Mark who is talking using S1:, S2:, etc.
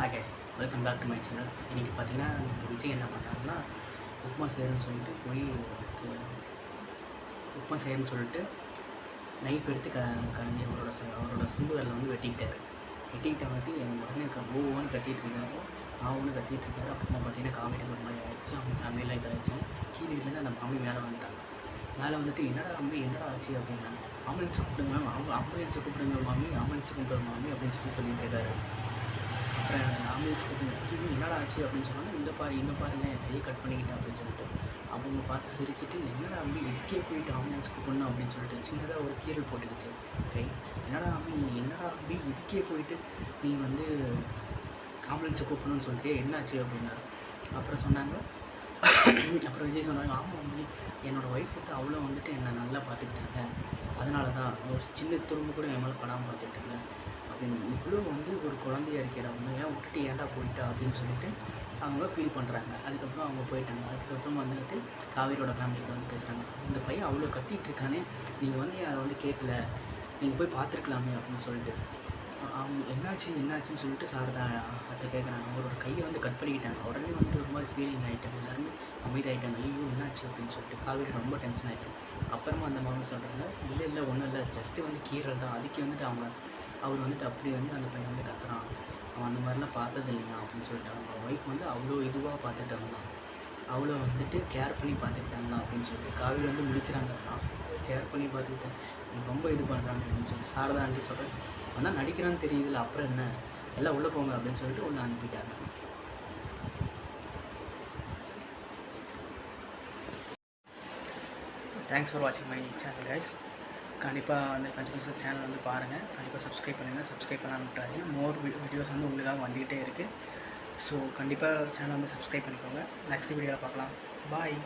S1: Hi guys, welcome back to my channel. இன்றைக்கி பார்த்தீங்கன்னா விஜய் என்ன பண்ணுறாங்கன்னா உப்புமா செய்கிறேன்னு சொல்லிட்டு போய் உப்புமா செய்கிறேன்னு சொல்லிட்டு நைஃப் எடுத்து கலைஞ்சி அவரோட சுண்டு விரலை வந்து வெட்டிக்கிட்ட வாட்டி எங்கள் உடனே ஓன்னு கத்திட்டு இருக்காரு. ஒன்று கத்திட்டு இருக்காரு. அப்புறமா பார்த்தீங்கன்னா காமெடி ஒரு மாதிரி ஆகிடுச்சு. அவங்க ஃபேமிலியில் இதாகிடுச்சு. கீழே வீட்டிலேருந்து அந்த மாமி மேலே வந்துட்டாங்க. மேலே வந்துட்டு என்னடா ஆச்சு அப்படின்னா, ஆம்புலன்ஸ் கூப்பிடுங்க ஆம்புலன்ஸை கூப்பிடுங்க மாமி, ஆம்புலன்ஸை கூப்பிடுங்க மாமி அப்படின்னு சொல்லிட்டு இருக்காரு. அப்புறம் ஆம்புலன்ஸ் கூப்பிடுங்க, என்னடா ஆச்சு அப்படின்னு சொன்னாலும் இந்த பாருங்க என் கையை கட் பண்ணிக்கிட்டேன் அப்படின்னு சொல்லிட்டு அவங்க பார்த்து சிரிச்சுட்டு, என்னடா அப்படி இதுக்கே போயிட்டு ஆம்புலன்ஸ் கூப்பிடணும் அப்படின்னு சொல்லிட்டு சின்னதாக ஒரு கீரல் போட்டுக்கிச்சு கை. என்னடா அப்படி இதுக்கே போயிட்டு நீ வந்து ஆம்புலன்ஸை கூப்பிடணும்னு சொல்லிட்டு என்னாச்சு அப்படின்னா அப்புறம் சொன்னாங்க. அப்புறம் விஜய் சொன்னாங்க, ஆமாம் மம்மி, என்னோடய ஒய்ஃப் வந்து அவ்வளோ வந்துட்டு என்னை நல்லா பார்த்துக்கிட்டாங்க, அதனால தான் ஒரு சின்ன துரும்பு கூட என் மேலே படாமல் பார்த்துக்கிட்டாங்க அப்படின்னு. இவ்வளோ வந்து ஒரு குழந்தையா இருக்கிறவங்க ஏன் விட்டுட்டு ஏன்டா போயிட்டா அப்படின்னு சொல்லிட்டு அவங்க ஃபீல் பண்ணுறாங்க. அதுக்கப்புறம் அவங்க போயிட்டாங்க. அதுக்கப்புறம் வந்துட்டு காவேரியோட ஃபேமிலிக்கு வந்து பேசுகிறாங்க, இந்த பையன் அவ்வளோ கத்திட்டு இருக்கானே, நீங்கள் வந்து அதை வந்து கேட்கல, நீங்கள் போய் பார்த்துருக்கலாமே அப்படின்னு சொல்லிட்டு அவங்க என்னாச்சுன்னு சொல்லிட்டு சாரதா அத்தை கேட்குறாங்க. அவரோட கையை வந்து கட் பண்ணிக்கிட்டாங்க. உடனே வந்துட்டு ஒரு மாதிரி ஃபீலிங் ஆகிட்டாங்க. எல்லாருமே அமைதியாகிட்டாங்க. ஐயோ என்னாச்சு அப்படின்னு சொல்லிட்டு காவேரி ரொம்ப டென்ஷன் ஆகிட்டாங்க. அப்புறமா அந்த மாமி சொல்கிறாங்க, இல்லை ஒன்றும் இல்லை, ஜஸ்ட்டு வந்து கீரல் தான், அதுக்கு வந்துட்டு அவர் வந்துட்டு அப்படி வந்து அந்த பையன் வந்து கத்துறான், அவன் அந்த மாதிரிலாம் பார்த்தது இல்லையா அப்படின்னு சொல்லிட்டு அவங்க ஒய்ஃப் வந்து அவ்வளோ இதுவாக பார்த்துட்டாங்க, அவ்வளோ வந்துட்டு கேர் பண்ணி பார்த்துக்கிட்டாங்களா அப்படின்னு சொல்லிட்டு காவேரி வந்து முடிக்கிறாங்க. கேர் பண்ணி பார்த்துக்கிட்டேன், ரொம்ப இது பண்ணுறாங்க அப்படின்னு சொல்லிட்டு சாரதா ஆண்டி சொல்கிறேன், ஆனால் நடிக்கிறான்னு தெரியுதுல்ல, அப்புறம் என்ன, எல்லாம் உள்ளே போங்க அப்படின்னு சொல்லிட்டு ஒன்று அனுப்பிட்டாங்க. தேங்க்ஸ் ஃபார் வாட்சிங் மை சேனல் கைஸ். கண்டிப்பாக வந்து கண்டினியூஸாக சேனல் வந்து பாருங்கள். கண்டிப்பாக சப்ஸ்கிரைப் பண்ணுங்கள். சப்ஸ்கிரைப் பண்ணாமல் விட்டுறாதீங்க. மோர் வீடியோஸ் வந்து உங்களுக்காக வந்துக்கிட்டே இருக்குது. ஸோ கண்டிப்பாக சேனல் வந்து சப்ஸ்கிரைப் பண்ணிக்கோங்க. நெக்ஸ்ட் வீடியோவில் பார்க்கலாம். பாய்.